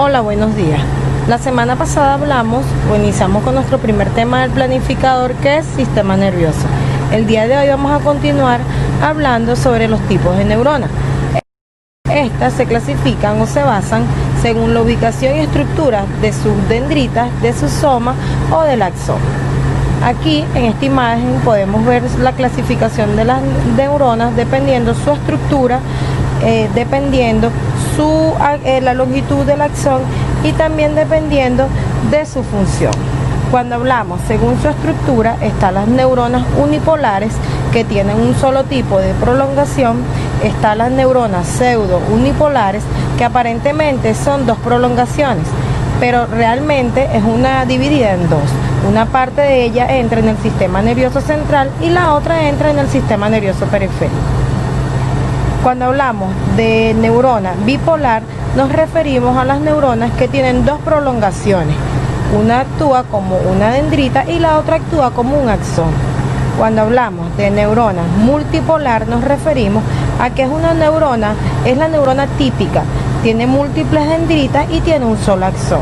Hola, buenos días. La semana pasada iniciamos con nuestro primer tema del planificador, que es sistema nervioso. El día de hoy vamos a continuar hablando sobre los tipos de neuronas. Estas se clasifican o se basan según la ubicación y estructura de sus dendritas, de su soma o del axón. Aquí en esta imagen podemos ver la clasificación de las neuronas dependiendo su estructura, dependiendo la longitud del axón y también dependiendo de su función. Cuando hablamos según su estructura, están las neuronas unipolares que tienen un solo tipo de prolongación, están las neuronas pseudo-unipolares que aparentemente son dos prolongaciones, pero realmente es una dividida en dos. Una parte de ella entra en el sistema nervioso central y la otra entra en el sistema nervioso periférico. Cuando hablamos de neurona bipolar, nos referimos a las neuronas que tienen dos prolongaciones. Una actúa como una dendrita y la otra actúa como un axón. Cuando hablamos de neurona multipolar, nos referimos a que es la neurona típica, tiene múltiples dendritas y tiene un solo axón.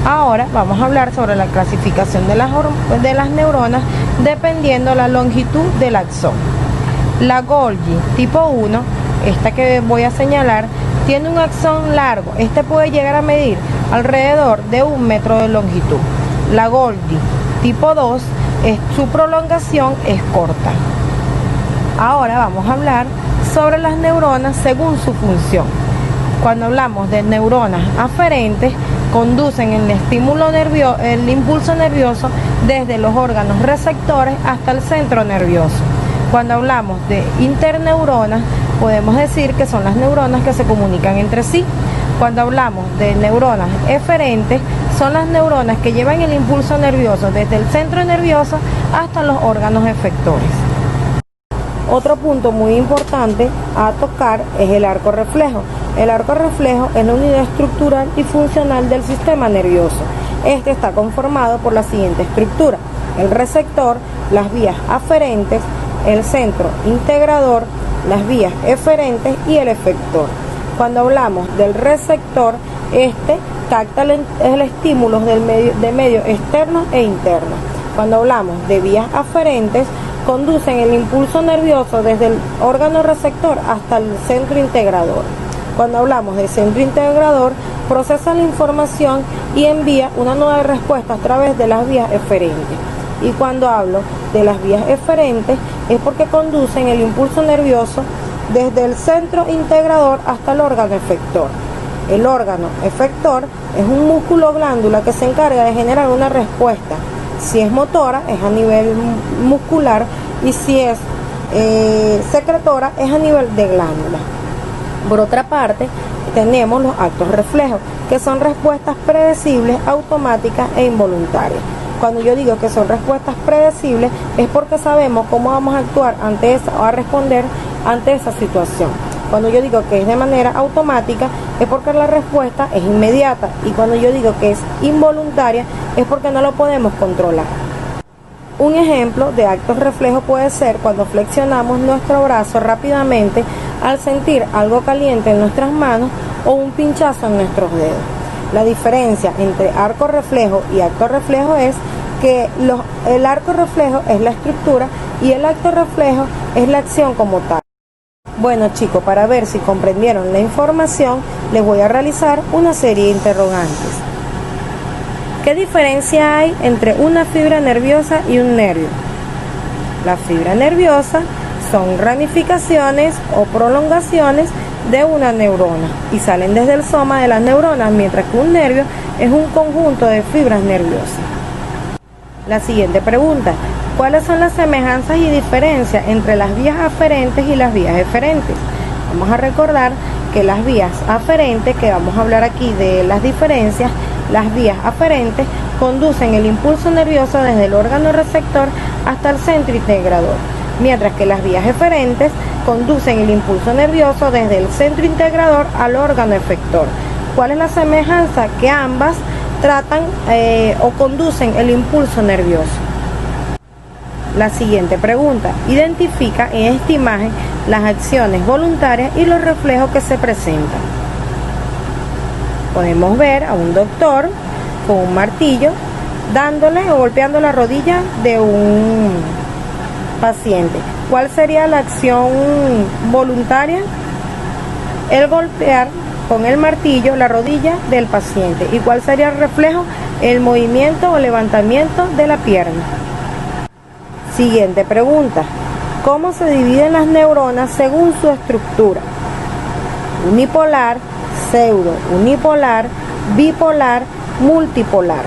Ahora vamos a hablar sobre la clasificación de las neuronas dependiendo la longitud del axón. La Golgi tipo 1, esta que voy a señalar, tiene un axón largo. Este puede llegar a medir alrededor de 1 metro de longitud. La Golgi tipo 2, su prolongación es corta. Ahora vamos a hablar sobre las neuronas según su función. Cuando hablamos de neuronas aferentes, conducen el impulso nervioso desde los órganos receptores hasta el centro nervioso. Cuando hablamos de interneuronas, podemos decir que son las neuronas que se comunican entre sí. Cuando hablamos de neuronas eferentes, son las neuronas que llevan el impulso nervioso desde el centro nervioso hasta los órganos efectores. Otro punto muy importante a tocar es el arco reflejo. El arco reflejo es la unidad estructural y funcional del sistema nervioso. Este está conformado por la siguiente estructura: el receptor, las vías aferentes, el centro integrador, las vías eferentes y el efector. Cuando hablamos del receptor, este capta el estímulo de medio externo e interno. Cuando hablamos de vías aferentes, conducen el impulso nervioso desde el órgano receptor hasta el centro integrador. Cuando hablamos de centro integrador, procesa la información y envía una nueva respuesta a través de las vías eferentes. Y cuando hablo de las vías eferentes, es porque conducen el impulso nervioso desde el centro integrador hasta el órgano efector. El órgano efector es un músculo glándula que se encarga de generar una respuesta. Si es motora, es a nivel muscular, y si es secretora, es a nivel de glándula. Por otra parte, tenemos los actos reflejos, que son respuestas predecibles, automáticas e involuntarias. Cuando yo digo que son respuestas predecibles, es porque sabemos cómo vamos a actuar ante esa o a responder ante esa situación. Cuando yo digo que es de manera automática, es porque la respuesta es inmediata, y cuando yo digo que es involuntaria, es porque no lo podemos controlar. Un ejemplo de actos reflejos puede ser cuando flexionamos nuestro brazo rápidamente al sentir algo caliente en nuestras manos o un pinchazo en nuestros dedos. La diferencia entre arco reflejo y acto reflejo es que el arco reflejo es la estructura y el acto reflejo es la acción como tal. Bueno, chicos, para ver si comprendieron la información, les voy a realizar una serie de interrogantes. ¿Qué diferencia hay entre una fibra nerviosa y un nervio? La fibra nerviosa son ramificaciones o prolongaciones de una neurona y salen desde el soma de las neuronas, mientras que un nervio es un conjunto de fibras nerviosas. La siguiente pregunta: ¿cuáles son las semejanzas y diferencias entre las vías aferentes y las vías eferentes? Vamos a recordar que las vías aferentes, que vamos a hablar aquí de las diferencias, las vías aferentes conducen el impulso nervioso desde el órgano receptor hasta el centro integrador, mientras que las vías eferentes conducen el impulso nervioso desde el centro integrador al órgano efector. ¿Cuál es la semejanza? Que ambas tratan o conducen el impulso nervioso. La siguiente pregunta: identifica en esta imagen las acciones voluntarias y los reflejos que se presentan. Podemos ver a un doctor con un martillo dándole o golpeando la rodilla de un paciente. ¿Cuál sería la acción voluntaria? El golpear con el martillo la rodilla del paciente. ¿Y cuál sería el reflejo? El movimiento o levantamiento de la pierna. Siguiente pregunta. ¿Cómo se dividen las neuronas según su estructura? Unipolar, pseudo unipolar, bipolar, multipolar.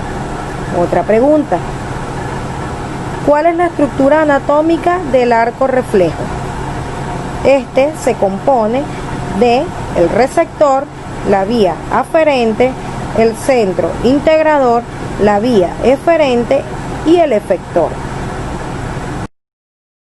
Otra pregunta. ¿Cuál es la estructura anatómica del arco reflejo? Este se compone de el receptor, la vía aferente, el centro integrador, la vía eferente y el efector.